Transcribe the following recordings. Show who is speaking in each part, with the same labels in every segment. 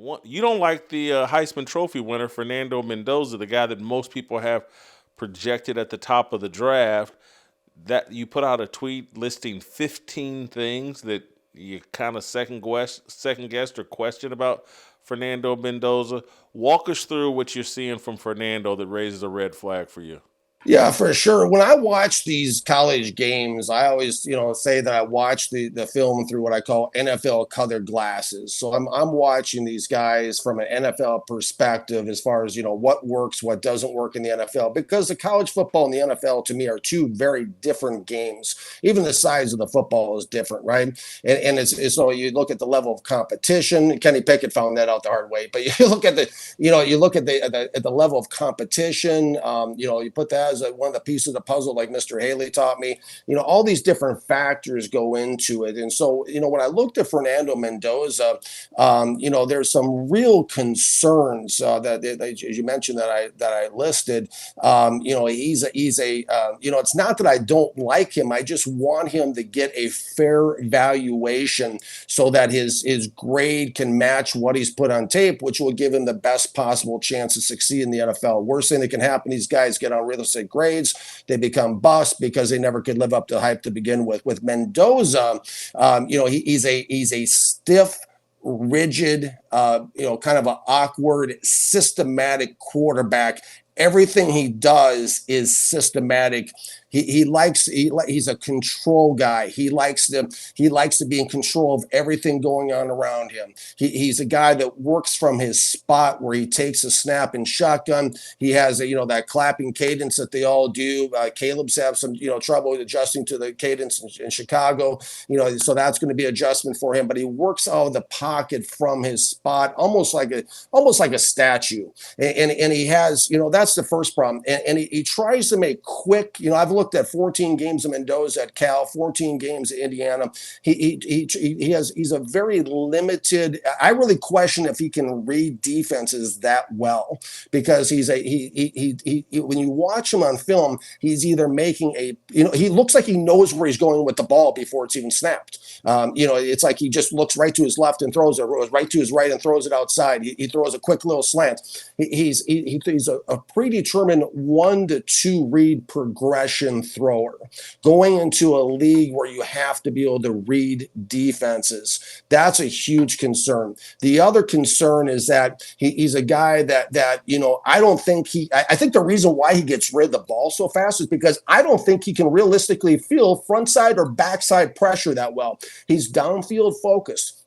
Speaker 1: You don't like the Heisman Trophy winner, Fernando Mendoza, the guy that most people have projected at the top of the draft. That you put out a tweet listing 15 things that you kind of second guessed or questioned about Fernando Mendoza. Walk us through what you're seeing from Fernando that raises a red flag for you.
Speaker 2: Yeah, for sure. When I watch these college games, I always, say that I watch the film through what I call NFL colored glasses. So I'm watching these guys from an NFL perspective as far as, what works, what doesn't work in the NFL, because the college football and the NFL to me are two very different games. Even the size of the football is different, right? And it's so you look at the level of competition. Kenny Pickett found that out the hard way, but you look at the level of competition. You put that as one of the pieces of the puzzle, like Mr. Haley taught me. All these different factors go into it. And so, when I looked at Fernando Mendoza, there's some real concerns that as you mentioned that I listed. It's not that I don't like him. I just want him to get a fair valuation so that his grade can match what he's put on tape, which will give him the best possible chance to succeed in the NFL. Worst thing that can happen, these guys get unrealistic grades. They become bust because they never could live up to hype to begin with. With Mendoza, he's a stiff, rigid, kind of an awkward, systematic quarterback. Everything he does is systematic. He's a control guy. He likes to be in control of everything going on around him. He's a guy that works from his spot where he takes a snap in shotgun. He has that clapping cadence that they all do. Caleb's have some trouble adjusting to the cadence in Chicago. So that's going to be adjustment for him. But he works out of the pocket from his spot, almost like a statue. And he has that's the first problem. And he tries to make quick. I've looked at 14 games of Mendoza at Cal, 14 games at Indiana. He's a very limited. I really question if he can read defenses that well, because when you watch him on film, he's either making he looks like he knows where he's going with the ball before it's even snapped. It's like he just looks right to his left and throws it, or right to his right and throws it outside. He throws a quick little slant. He's a predetermined 1 to 2 read progression thrower, going into a league where you have to be able to read defenses. That's a huge concern. The other concern is that he's a guy that I don't think I think the reason why he gets rid of the ball so fast is because I don't think he can realistically feel front side or backside pressure that well. He's downfield focused.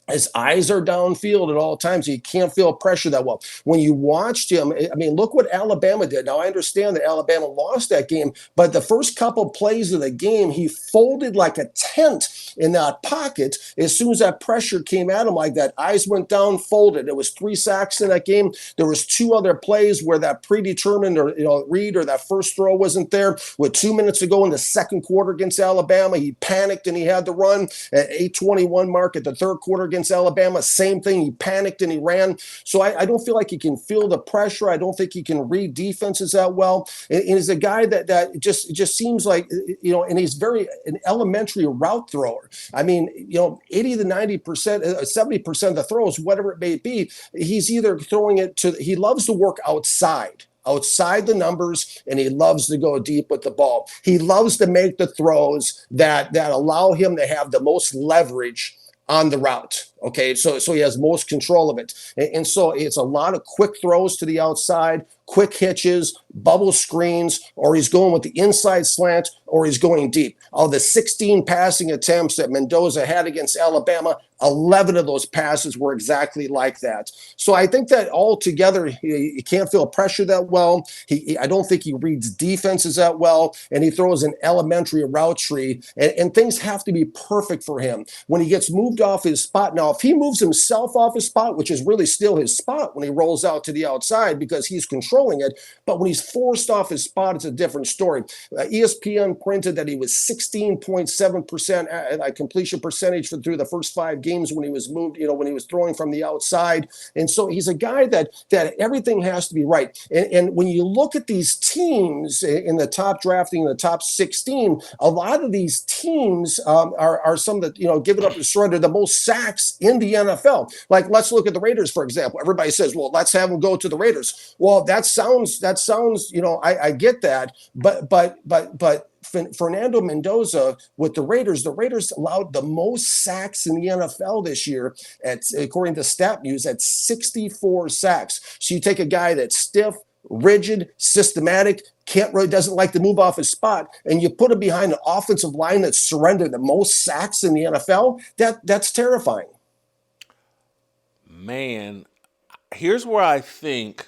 Speaker 2: His eyes are downfield at all times. He can't feel pressure that well. When you watched him, look what Alabama did. Now, I understand that Alabama lost that game, but the first couple plays of the game, he folded like a tent in that pocket. As soon as that pressure came at him like that, eyes went down, folded. There was 3 sacks in that game. There was 2 other plays where that predetermined read or that first throw wasn't there. With 2 minutes to go in the second quarter against Alabama, he panicked and he had to run at 8:21 mark at the third quarter against Alabama. Same thing. He panicked and he ran. So I don't feel like he can feel the pressure. I don't think he can read defenses that well. And he's a guy that just seems like, and he's very an elementary route thrower. 80 to 90%, 70% of the throws, whatever it may be, he's either throwing it he loves to work outside the numbers, and he loves to go deep with the ball. He loves to make the throws that allow him to have the most leverage on the route. Okay, so he has most control of it. And so it's a lot of quick throws to the outside, quick hitches, bubble screens, or he's going with the inside slant, or he's going deep. Of the 16 passing attempts that Mendoza had against Alabama, 11 of those passes were exactly like that. So I think that altogether, he can't feel pressure that well. I don't think he reads defenses that well, and he throws an elementary route tree, and things have to be perfect for him. When he gets moved off his spot, now, if he moves himself off his spot, which is really still his spot when he rolls out to the outside because he's controlling it, but when he's forced off his spot, it's a different story. ESPN printed that he was 16.7% completion percentage through the first 5 games when he was moved, when he was throwing from the outside. And so he's a guy that everything has to be right. And when you look at these teams in the top drafting, in the top 16, a lot of these teams are some that, give it up and surrender the most sacks in the NFL. Like, let's look at the Raiders, for example. Everybody says, well, let's have him go to the Raiders. Well, that sounds, I get that. But Fernando Mendoza with the Raiders allowed the most sacks in the NFL this year, according to StatMuse, at 64 sacks. So you take a guy that's stiff, rigid, systematic, can't really doesn't like to move off his spot, and you put him behind an offensive line that's surrendered the most sacks in the NFL. That's terrifying.
Speaker 1: Man, here's where I think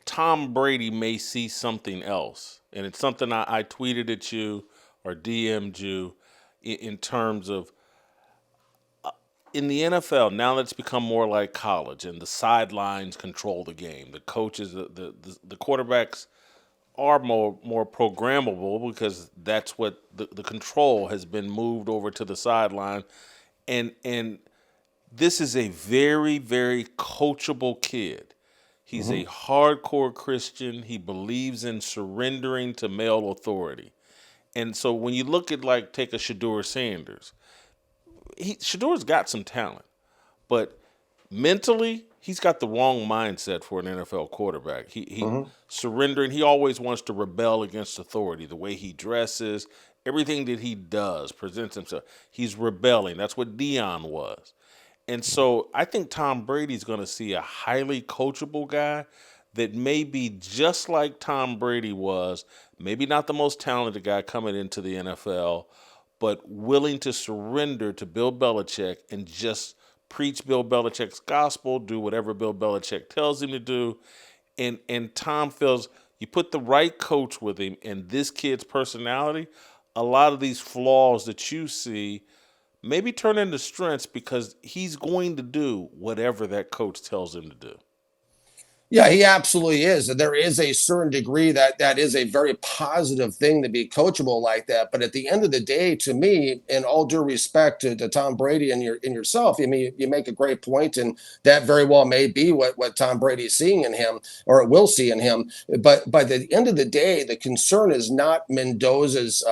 Speaker 1: Tom Brady may see something else. And it's something I tweeted at you or DM'd you in terms of in the NFL, now that it's become more like college and the sidelines control the game. The coaches, the quarterbacks are more programmable because that's what the control has been moved over to the sideline. And this is a very, very coachable kid. He's
Speaker 2: Mm-hmm.
Speaker 1: a hardcore Christian. He believes in surrendering to male authority. And so when you look at like take a Shador Sanders, Shador's got some talent, but mentally he's got the wrong mindset for an NFL quarterback. He
Speaker 2: Mm-hmm.
Speaker 1: surrendering. He always wants to rebel against authority. The way he dresses, everything that he does, presents himself. He's rebelling. That's what Dion was. And so I think Tom Brady's going to see a highly coachable guy that may be just like Tom Brady was, maybe not the most talented guy coming into the NFL, but willing to surrender to Bill Belichick and just preach Bill Belichick's gospel, do whatever Bill Belichick tells him to do. And Tom feels you put the right coach with him and this kid's personality, a lot of these flaws that you see maybe turn into strengths because he's going to do whatever that coach tells him to do.
Speaker 2: Yeah, he absolutely is. And there is a certain degree that is a very positive thing to be coachable like that. But at the end of the day, to me, in all due respect to Tom Brady and yourself, I mean, you make a great point, and that very well may be what Tom Brady is seeing in him, or it will see in him. But by the end of the day, the concern is not Mendoza's,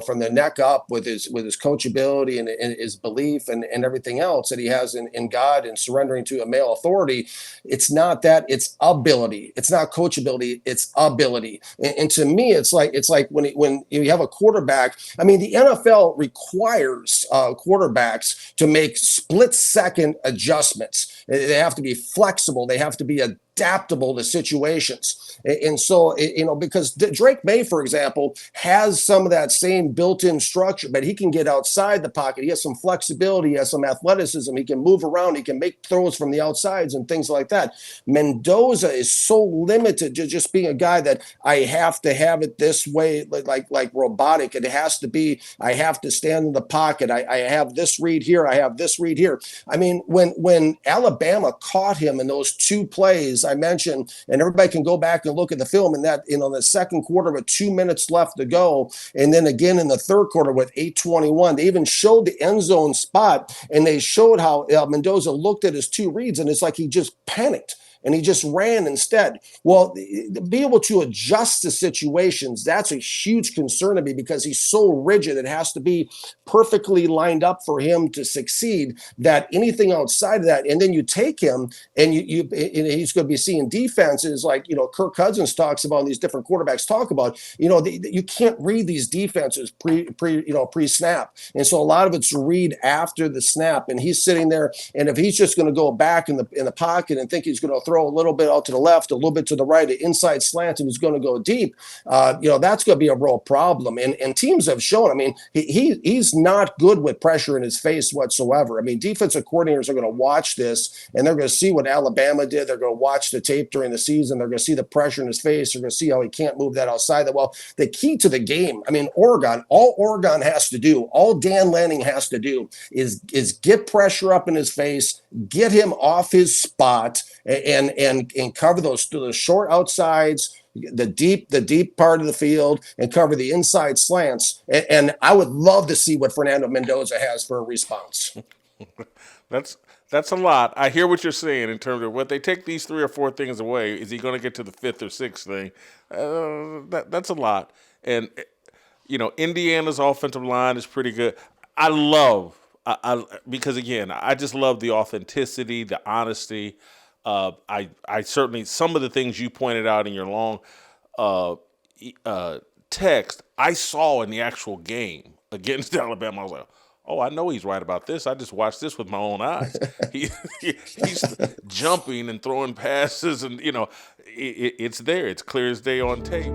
Speaker 2: from the neck up with his coachability and his belief and everything else that he has in God and surrendering to a male authority. It's not that. It's ability. It's not coachability. It's ability. And to me, it's like when you have a quarterback. I mean, the NFL requires quarterbacks to make split-second adjustments. They have to be flexible. They have to be adaptable to situations. And so, because Drake May, for example, has some of that same built-in structure, but he can get outside the pocket. He has some flexibility. He has some athleticism. He can move around. He can make throws from the outsides and things like that. Mendoza is so limited to just being a guy that I have to have it this way, like robotic. It has to be, I have to stand in the pocket. I have this read here. I have this read here. I mean, when Alabama caught him in those two plays I mentioned, and everybody can go back and look at the film, and that, the second quarter with 2 minutes left to go, and then again in the third quarter with 8:21, they even showed the end zone spot, and they showed how Mendoza looked at his two reads, and it's like he just panicked and he just ran instead. Well, be able to adjust to situations, that's a huge concern to me because he's so rigid. It has to be perfectly lined up for him to succeed, that anything outside of that, and then you take him and he's going to be seeing defenses like, Kirk Cousins talks about, and these different quarterbacks talk about, you can't read these defenses pre-snap. And so a lot of it's read after the snap, and he's sitting there, and if he's just going to go back in the pocket and think he's going to throw a little bit out to the left, a little bit to the right, an inside slant, and he's going to go deep, that's going to be a real problem. And teams have shown, I mean, he's not good with pressure in his face whatsoever. I mean, defensive coordinators are going to watch this, and they're going to see what Alabama did. They're going to watch the tape during the season. They're going to see the pressure in his face. They're going to see how he can't move that outside. Well, the key to the game, I mean, all Oregon has to do, all Dan Lanning has to do is get pressure up in his face, get him off his spot, and cover those short outsides, the deep part of the field, and cover the inside slants. And I would love to see what Fernando Mendoza has for a response.
Speaker 1: That's a lot. I hear what you're saying in terms of what they take these three or four things away. Is he going to get to the fifth or sixth thing? That's a lot. And Indiana's offensive line is pretty good. I Because again, I just love the authenticity, the honesty. I certainly, some of the things you pointed out in your long uh, text, I saw in the actual game against Alabama. I was like, oh, I know he's right about this. I just watched this with my own eyes. He, he's jumping and throwing passes, and it's there. It's clear as day on tape.